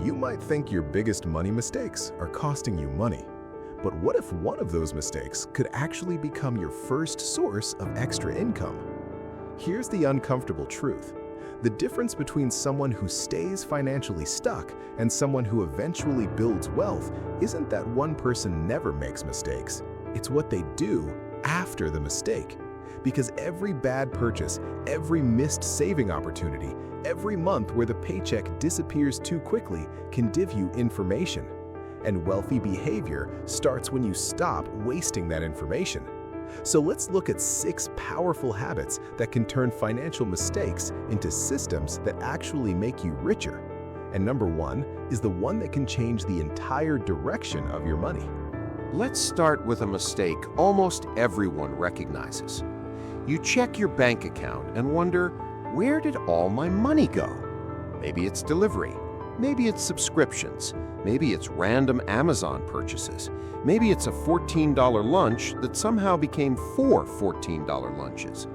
You might think your biggest money mistakes are costing you money. But what if one of those mistakes could actually become your first source of extra income? Here's the uncomfortable truth. The difference between someone who stays financially stuck and someone who eventually builds wealth isn't that one person never makes mistakes. It's what they do after the mistake. Because every bad purchase, every missed saving opportunity, every month where the paycheck disappears too quickly can give you information. And wealthy behavior starts when you stop wasting that information. So let's look at 6 powerful habits that can turn financial mistakes into systems that actually make you richer. And number 1 is the one that can change the entire direction of your money. Let's start with a mistake almost everyone recognizes. You check your bank account and wonder, where did all my money go? Maybe it's delivery, maybe it's subscriptions, maybe it's random Amazon purchases, maybe it's a $14 lunch that somehow became 4 $14 lunches.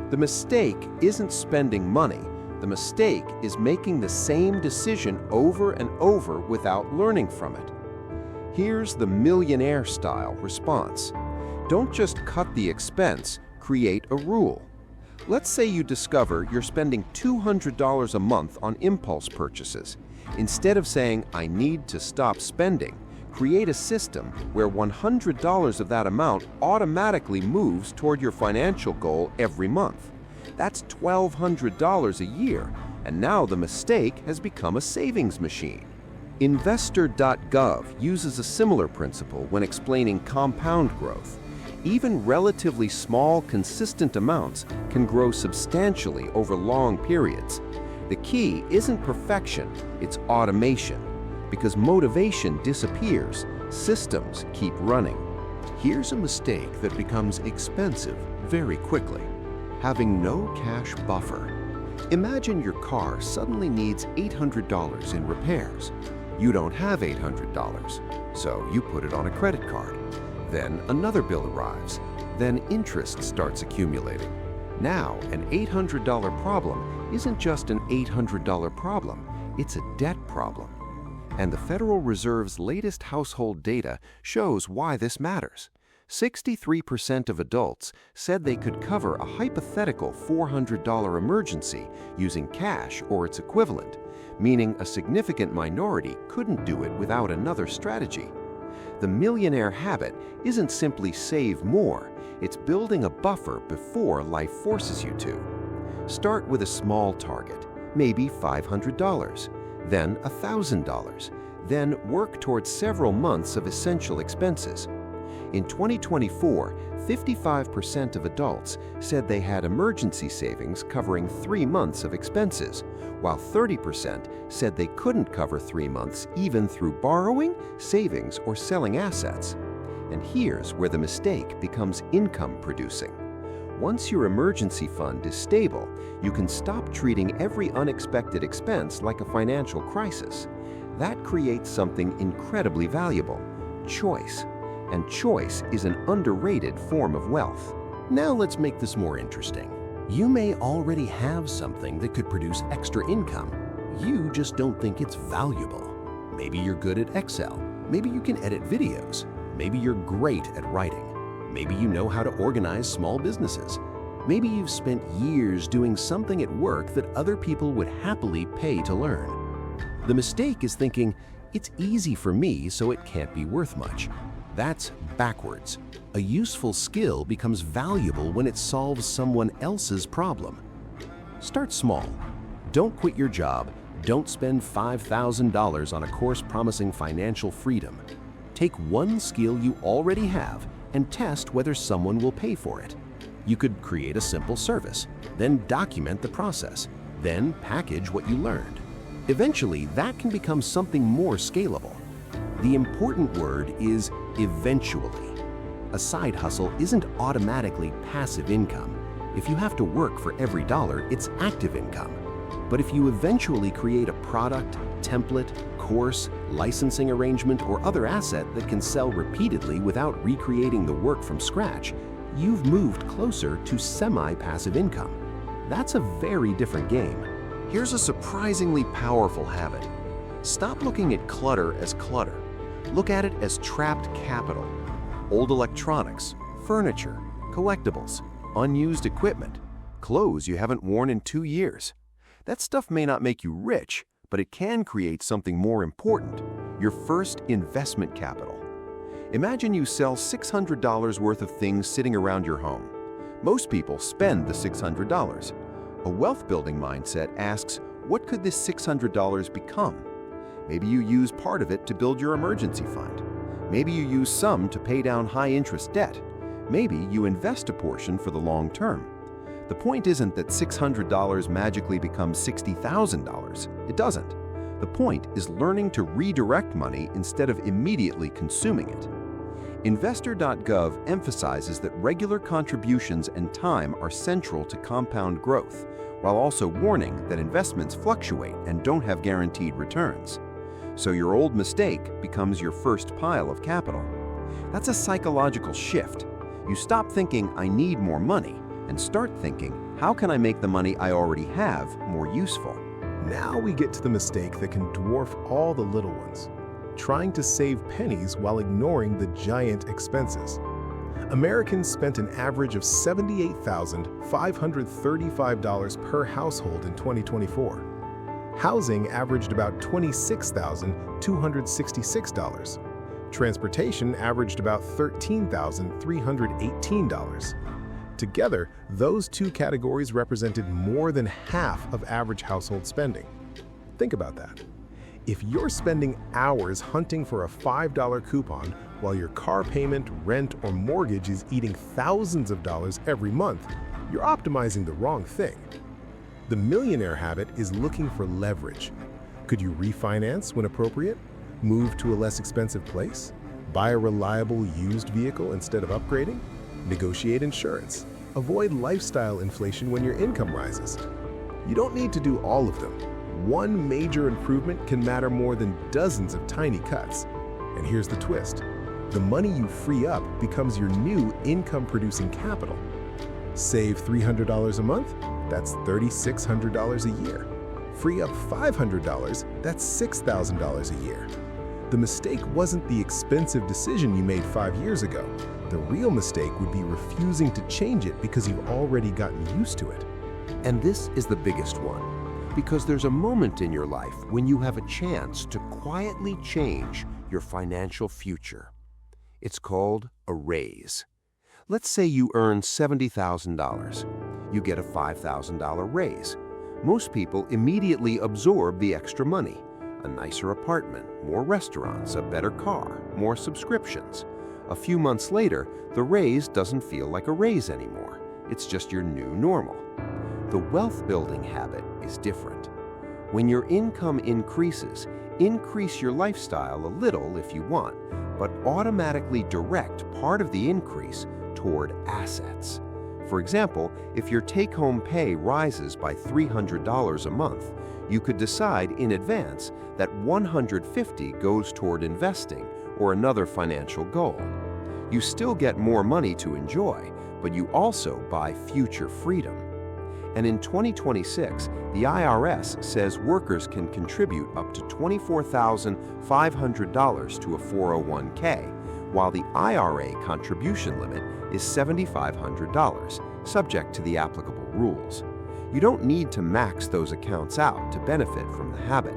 The mistake isn't spending money. The mistake is making the same decision over and over without learning from it. Here's the millionaire style response. Don't just cut the expense, create a rule. Let's say you discover you're spending $200 a month on impulse purchases. Instead of saying, I need to stop spending, create a system where $100 of that amount automatically moves toward your financial goal every month. That's $1,200 a year, and now the mistake has become a savings machine. Investor.gov uses a similar principle when explaining compound growth. Even relatively small, consistent amounts can grow substantially over long periods. The key isn't perfection, it's automation. Because motivation disappears, systems keep running. Here's a mistake that becomes expensive very quickly: having no cash buffer. Imagine your car suddenly needs $800 in repairs. You don't have $800, so you put it on a credit card. Then another bill arrives. Then interest starts accumulating. Now, an $800 problem isn't just an $800 problem, it's a debt problem. And the Federal Reserve's latest household data shows why this matters. 63% of adults said they could cover a hypothetical $400 emergency using cash or its equivalent, meaning a significant minority couldn't do it without another strategy. The millionaire habit isn't simply save more, it's building a buffer before life forces you to. Start with a small target, maybe $500, then $1,000, then work towards several months of essential expenses. In 2024, 55% of adults said they had emergency savings covering 3 months of expenses, while 30% said they couldn't cover 3 months even through borrowing, savings, or selling assets. And here's where the mistake becomes income producing. Once your emergency fund is stable, you can stop treating every unexpected expense like a financial crisis. That creates something incredibly valuable: choice. And choice is an underrated form of wealth. Now let's make this more interesting. You may already have something that could produce extra income. You just don't think it's valuable. Maybe you're good at Excel. Maybe you can edit videos. Maybe you're great at writing. Maybe you know how to organize small businesses. Maybe you've spent years doing something at work that other people would happily pay to learn. The mistake is thinking, it's easy for me, so it can't be worth much. That's backwards. A useful skill becomes valuable when it solves someone else's problem. Start small. Don't quit your job. Don't spend $5,000 on a course promising financial freedom. Take one skill you already have and test whether someone will pay for it. You could create a simple service, then document the process, then package what you learned. Eventually, that can become something more scalable. The important word is eventually. A side hustle isn't automatically passive income. If you have to work for every dollar, it's active income. But if you eventually create a product, template, course, licensing arrangement, or other asset that can sell repeatedly without recreating the work from scratch, you've moved closer to semi-passive income. That's a very different game. Here's a surprisingly powerful habit. Stop looking at clutter as clutter. Look at it as trapped capital. Old electronics, furniture, collectibles, unused equipment, clothes you haven't worn in 2 years. That stuff may not make you rich, but it can create something more important, your first investment capital. Imagine you sell $600 worth of things sitting around your home. Most people spend the $600. A wealth-building mindset asks, what could this $600 become? Maybe you use part of it to build your emergency fund. Maybe you use some to pay down high-interest debt. Maybe you invest a portion for the long term. The point isn't that $600 magically becomes $60,000. It doesn't. The point is learning to redirect money instead of immediately consuming it. Investor.gov emphasizes that regular contributions and time are central to compound growth, while also warning that investments fluctuate and don't have guaranteed returns. So your old mistake becomes your first pile of capital. That's a psychological shift. You stop thinking, I need more money, and start thinking, how can I make the money I already have more useful? Now we get to the mistake that can dwarf all the little ones, trying to save pennies while ignoring the giant expenses. Americans spent an average of $78,535 per household in 2024. Housing averaged about $26,266. Transportation averaged about $13,318. Together, those two categories represented more than half of average household spending. Think about that. If you're spending hours hunting for a $5 coupon while your car payment, rent, or mortgage is eating thousands of dollars every month, you're optimizing the wrong thing. The millionaire habit is looking for leverage. Could you refinance when appropriate? Move to a less expensive place? Buy a reliable used vehicle instead of upgrading? Negotiate insurance. Avoid lifestyle inflation when your income rises. You don't need to do all of them. One major improvement can matter more than dozens of tiny cuts. And here's the twist. The money you free up becomes your new income-producing capital. Save $300 a month? That's $3,600 a year. Free up $500? That's $6,000 a year. The mistake wasn't the expensive decision you made 5 years ago. The real mistake would be refusing to change it because you've already gotten used to it. And this is the biggest one, because there's a moment in your life when you have a chance to quietly change your financial future. It's called a raise. Let's say you earn $70,000. You get a $5,000 raise. Most people immediately absorb the extra money. A nicer apartment, more restaurants, a better car, more subscriptions. A few months later, the raise doesn't feel like a raise anymore. It's just your new normal. The wealth-building habit is different. When your income increases, increase your lifestyle a little if you want, but automatically direct part of the increase toward assets. For example, if your take-home pay rises by $300 a month, you could decide in advance that $150 goes toward investing or another financial goal. You still get more money to enjoy, but you also buy future freedom. And in 2026, the IRS says workers can contribute up to $24,500 to a 401k, while the IRA contribution limit is $7,500, subject to the applicable rules. You don't need to max those accounts out to benefit from the habit.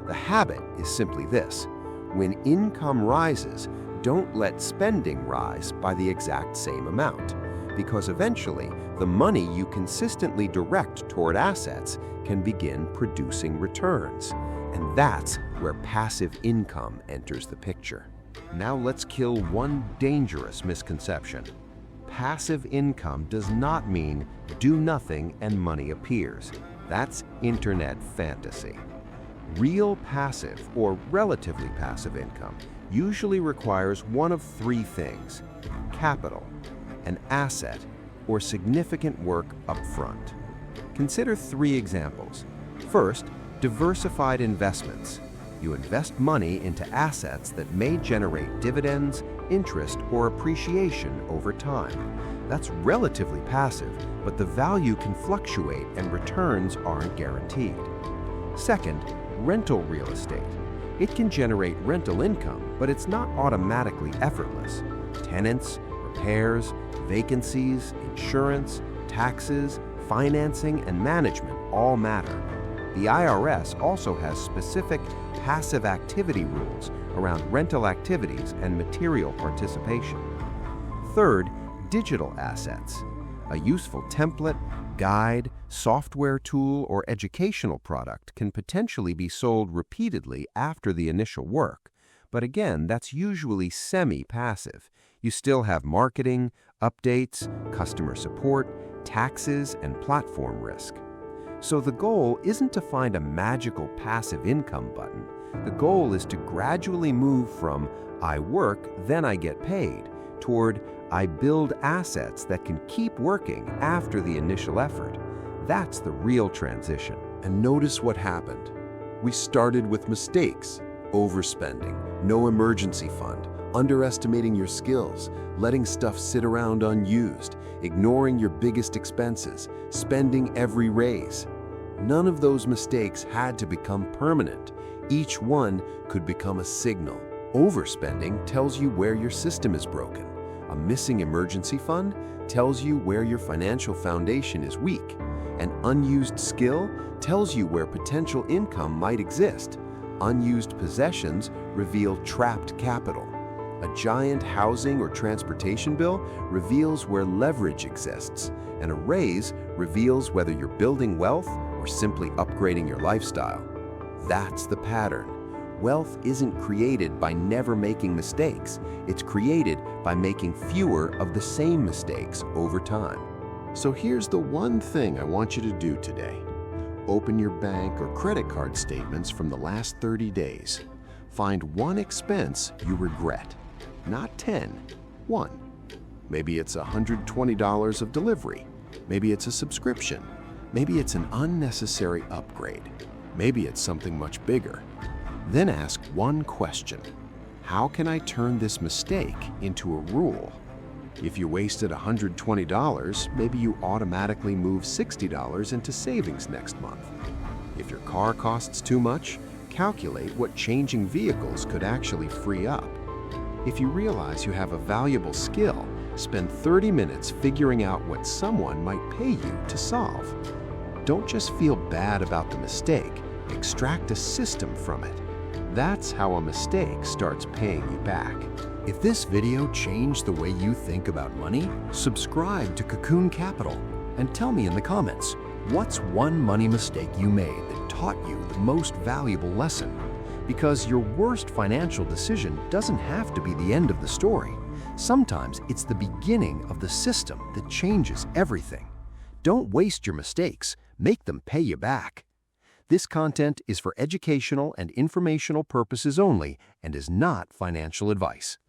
The habit is simply this: when income rises, don't let spending rise by the exact same amount, because eventually the money you consistently direct toward assets can begin producing returns. And that's where passive income enters the picture. Now let's kill one dangerous misconception. Passive income does not mean do nothing and money appears. That's internet fantasy. Real passive or relatively passive income usually requires one of three things: capital, an asset, or significant work up front. Consider three examples. First, diversified investments. You invest money into assets that may generate dividends, interest, or appreciation over time. That's relatively passive, but the value can fluctuate and returns aren't guaranteed. Second, rental real estate. It can generate rental income, but it's not automatically effortless. Tenants, repairs, vacancies, insurance, taxes, financing, and management all matter. The IRS also has specific passive activity rules around rental activities and material participation. Third, digital assets. A useful template, guide, software tool, or educational product can potentially be sold repeatedly after the initial work. But again, that's usually semi-passive. You still have marketing, updates, customer support, taxes, and platform risk. So the goal isn't to find a magical passive income button. The goal is to gradually move from "I work, then I get paid" toward "I build assets that can keep working after the initial effort." That's the real transition. And notice what happened. We started with mistakes, overspending, no emergency fund, underestimating your skills, letting stuff sit around unused, ignoring your biggest expenses, spending every raise. None of those mistakes had to become permanent. Each one could become a signal. Overspending tells you where your system is broken. A missing emergency fund tells you where your financial foundation is weak. An unused skill tells you where potential income might exist. Unused possessions reveal trapped capital. A giant housing or transportation bill reveals where leverage exists, and a raise reveals whether you're building wealth or simply upgrading your lifestyle. That's the pattern. Wealth isn't created by never making mistakes. It's created by making fewer of the same mistakes over time. So here's the one thing I want you to do today. Open your bank or credit card statements from the last 30 days. Find one expense you regret. Not 10, one. Maybe it's $120 of delivery. Maybe it's a subscription. Maybe it's an unnecessary upgrade. Maybe it's something much bigger. Then ask one question. How can I turn this mistake into a rule? If you wasted $120, maybe you automatically move $60 into savings next month. If your car costs too much, calculate what changing vehicles could actually free up. If you realize you have a valuable skill, spend 30 minutes figuring out what someone might pay you to solve. Don't just feel bad about the mistake, extract a system from it. That's how a mistake starts paying you back. If this video changed the way you think about money, subscribe to Cocoon Capital and tell me in the comments, what's one money mistake you made that taught you the most valuable lesson? Because your worst financial decision doesn't have to be the end of the story. Sometimes it's the beginning of the system that changes everything. Don't waste your mistakes, make them pay you back. This content is for educational and informational purposes only and is not financial advice.